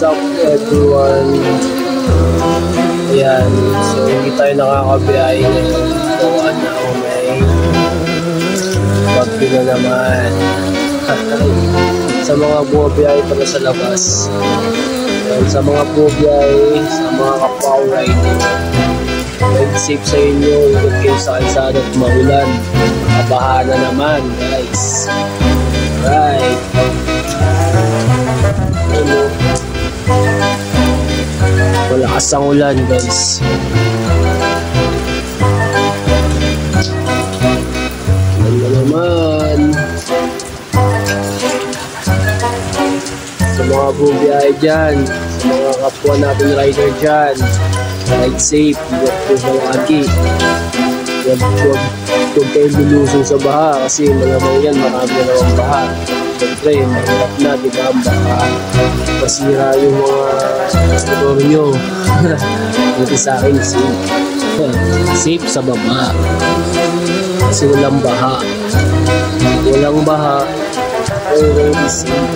What's up everyone? Ayan, so hindi tayo nakakabiyahe ngayon. Gawa na ako may bagyo na naman. Sa mga bumabiyahe pala sa labas. Ayan, sa mga bumabiyahe, sa mga kapwa rider, ride safe sa inyo. Ikot kayo sa kalsada at maulan. Kabaha na naman guys. Right. Malakas ang ulan guys. Ano naman sa mga bumiyahe dyan, sa mga kapwa natin rider dyan, ride safe, huwag po malagi, huwag kayo lulusong sa baha kasi malamang yan marami na naman baha. Siyempre, mahirap na, di ba? Baka masira yung mga motor nyo. Buti sa akin, safe. Safe sa baba. Kasi walang baha. Walang baha. Already safe.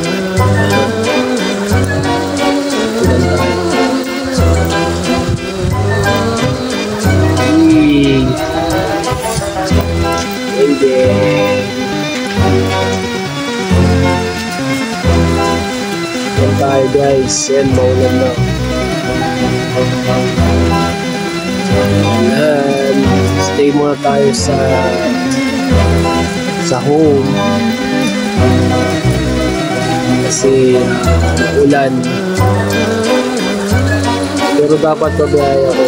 Tulan tayo. And then tayo guys, yan, maulan na. Ayan, stay muna tayo sa home kasi ulan, pero dapat mabiyahe ako.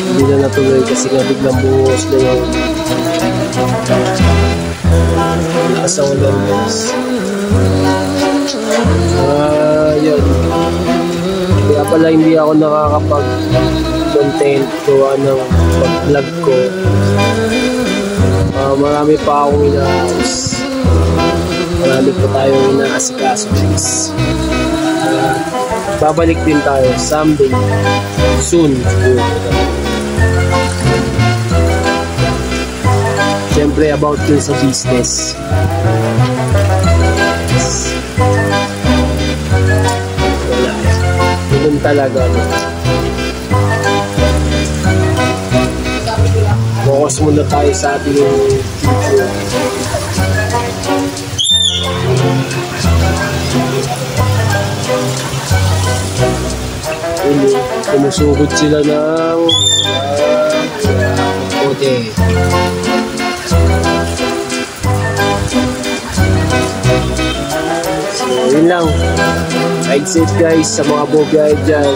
Hindi na natuloy kasi nga biglang buhos na yun. Lakas ang ulan guys. Yun. Kaya pala hindi ako nakakapag-content gawa ng pag-vlog ko. Marami pa akong inaayos. Marami pa tayong inaasikaso guys. Babalik din tayo someday. Soon. Siyempre about yun sa business. Ganun talaga. Focus muna tayo sa ating future. Kumusugod sila ng kote. So, yun lang. Ride safe guys sa mga bumiyahe dyan.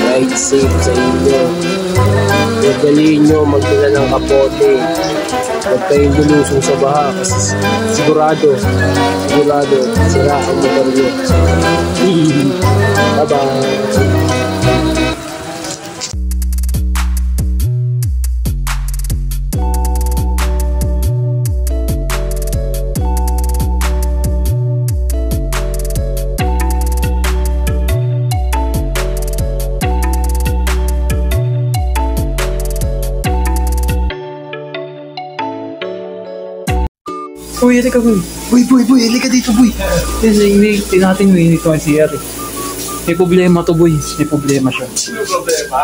Ride safe sa inyo. Magdaliin nyo magdala ng kapote. Huwag kayong lulusong sa baha kasi sigurado sira ang motor nyo. Bye bye. Boy, halika boy. Boy, halika dito boy. Hindi natin mainit ko si Eric. May problema to boy. May problema siya. May problema?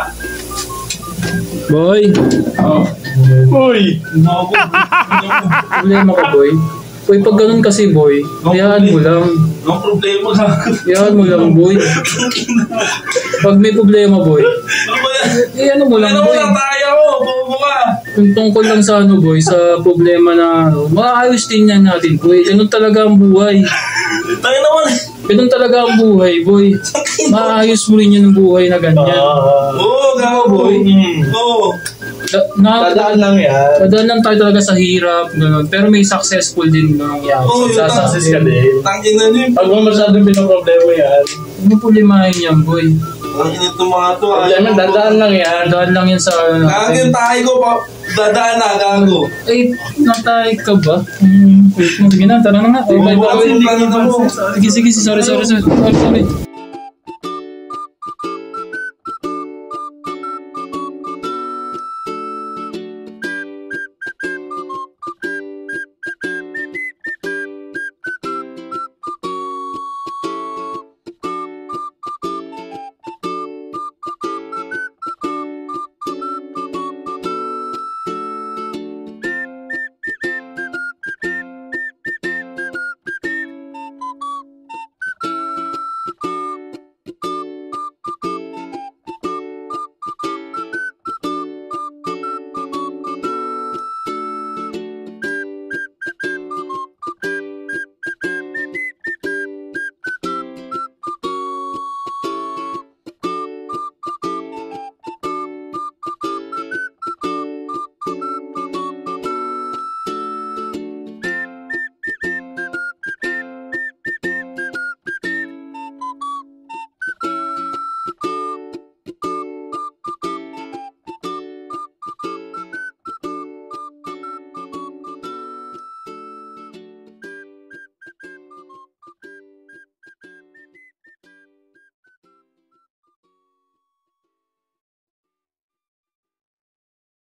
Boy! Oh. Boy! Problema ko boy. Boy, pag ganun kasi boy, hayaan mo lang. Ang problema ka. Hayaan mo lang boy. Pag may problema boy, Ano ba yan? ano mo lang boy. Ano ba tayo ko? Bobo ka. Kung tungkol lang sa ano boy, sa problema na maayos din yan natin boy. Ganun talaga ang buhay. Tayo naman. Ganun talaga ang buhay boy. Maayos mo rin yun ang buhay na ganyan. Oo, gago boy. Oo. Dadaan lang yan. Dadaan lang tayo talaga sa hirap, gano'n. Pero may successful din nung yan. Oo, Success ka din. Tangin na niyo. Pag mo masyadong pinaproblema yan. Hindi po limahin yan, boy. Ang init ng mga to. Problema, dadaan lang yan. Dadaan lang yan sa... Gago yung tayo ko pa. Dadaan na, gago. Eh, natay ka ba? Wait mo, sige na, tara na nga. Sige, sorry. Sige, sorry.